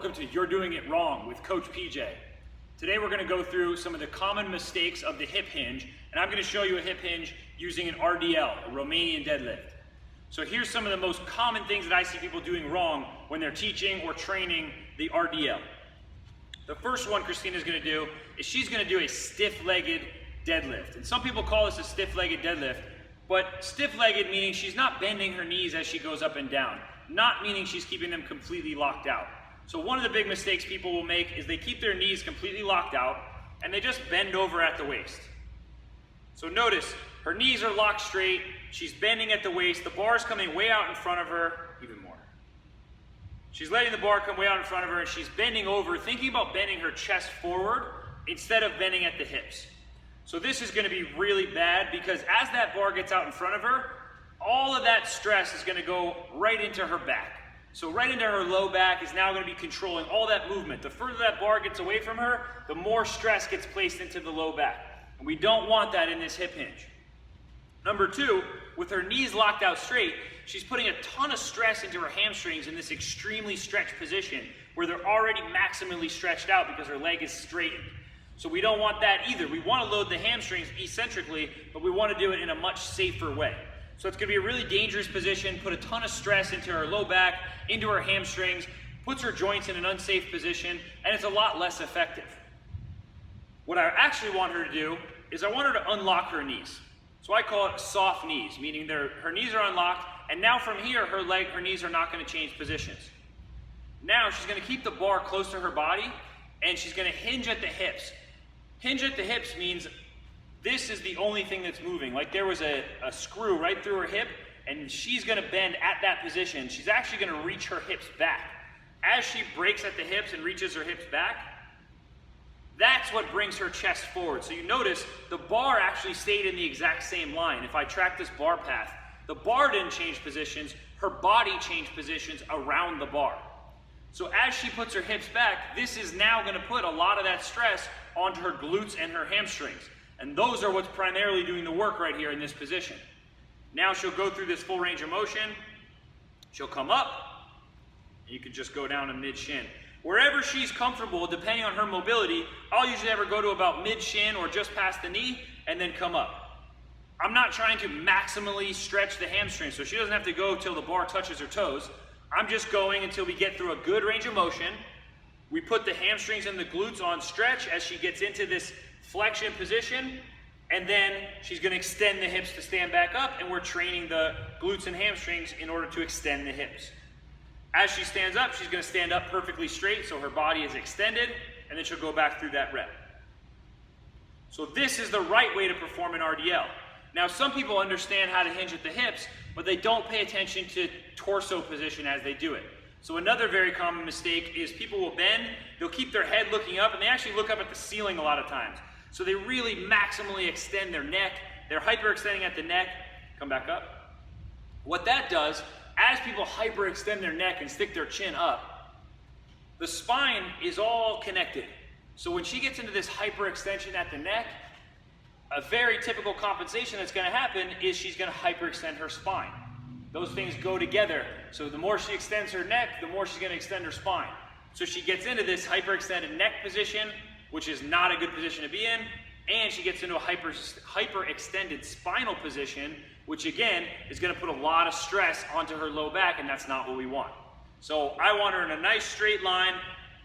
Welcome to You're Doing It Wrong with Coach PJ. Today we're going to go through some of the common mistakes of the hip hinge, and I'm going to show you a hip hinge using an RDL, a Romanian deadlift. So here's some of the most common things that I see people doing wrong when they're teaching or training the RDL. The first one Christina's going to do is she's going to do a stiff-legged deadlift. And some people call this a stiff-legged deadlift, but stiff-legged meaning she's not bending her knees as she goes up and down, not meaning she's keeping them completely locked out. So one of the big mistakes people will make is they keep their knees completely locked out and they just bend over at the waist. So notice, her knees are locked straight, she's bending at the waist, the bar is coming way out in front of her, even more. She's letting the bar come way out in front of her and she's bending over, thinking about bending her chest forward instead of bending at the hips. So this is going to be really bad because as that bar gets out in front of her, all of that stress is going to go right into her back. So right into her low back is now going to be controlling all that movement. The further that bar gets away from her, the more stress gets placed into the low back. And we don't want that in this hip hinge. Number two, with her knees locked out straight, she's putting a ton of stress into her hamstrings in this extremely stretched position where they're already maximally stretched out because her leg is straightened. So we don't want that either. We want to load the hamstrings eccentrically, but we want to do it in a much safer way. So it's going to be a really dangerous position, put a ton of stress into her low back, into her hamstrings, puts her joints in an unsafe position, and it's a lot less effective. What I actually want her to do is I want her to unlock her knees. So I call it soft knees, meaning her knees are unlocked, and now from here, her knees are not going to change positions. Now she's going to keep the bar close to her body, and she's going to hinge at the hips. Hinge at the hips means this is the only thing that's moving. Like there was a screw right through her hip, and she's going to bend at that position. She's actually going to reach her hips back. As she breaks at the hips and reaches her hips back, that's what brings her chest forward. So you notice the bar actually stayed in the exact same line. If I track this bar path, the bar didn't change positions, her body changed positions around the bar. So as she puts her hips back, this is now going to put a lot of that stress onto her glutes and her hamstrings. And those are what's primarily doing the work right here in this position. Now she'll go through this full range of motion. She'll come up, and you can just go down to mid-shin. Wherever she's comfortable, depending on her mobility, I'll usually have her go to about mid-shin or just past the knee, and then come up. I'm not trying to maximally stretch the hamstring, so she doesn't have to go till the bar touches her toes. I'm just going until we get through a good range of motion. We put the hamstrings and the glutes on stretch as she gets into this flexion position, and then she's going to extend the hips to stand back up, and we're training the glutes and hamstrings in order to extend the hips. As she stands up, she's going to stand up perfectly straight so her body is extended, and then she'll go back through that rep. So this is the right way to perform an RDL. Now some people understand how to hinge at the hips, but they don't pay attention to torso position as they do it. So another very common mistake is people will bend, they'll keep their head looking up, and they actually look up at the ceiling a lot of times. So they really maximally extend their neck. They're hyperextending at the neck. Come back up. What that does, as people hyperextend their neck and stick their chin up, the spine is all connected. So when she gets into this hyperextension at the neck, a very typical compensation that's going to happen is she's going to hyperextend her spine. Those things go together. So the more she extends her neck, the more she's going to extend her spine. So she gets into this hyperextended neck position, which is not a good position to be in, and she gets into a hyperextended spinal position, which again is going to put a lot of stress onto her low back, and that's not what we want. So I want her in a nice straight line.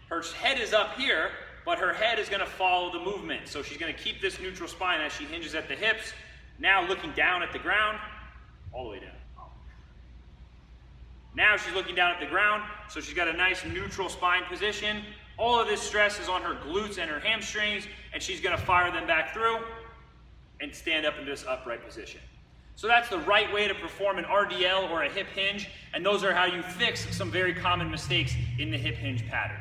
Her head is up here, but her head is going to follow the movement. So she's going to keep this neutral spine as she hinges at the hips, now looking down at the ground, all the way down. Now she's looking down at the ground, so she's got a nice neutral spine position. All of this stress is on her glutes and her hamstrings, and she's going to fire them back through and stand up in this upright position. So that's the right way to perform an RDL or a hip hinge, and those are how you fix some very common mistakes in the hip hinge pattern.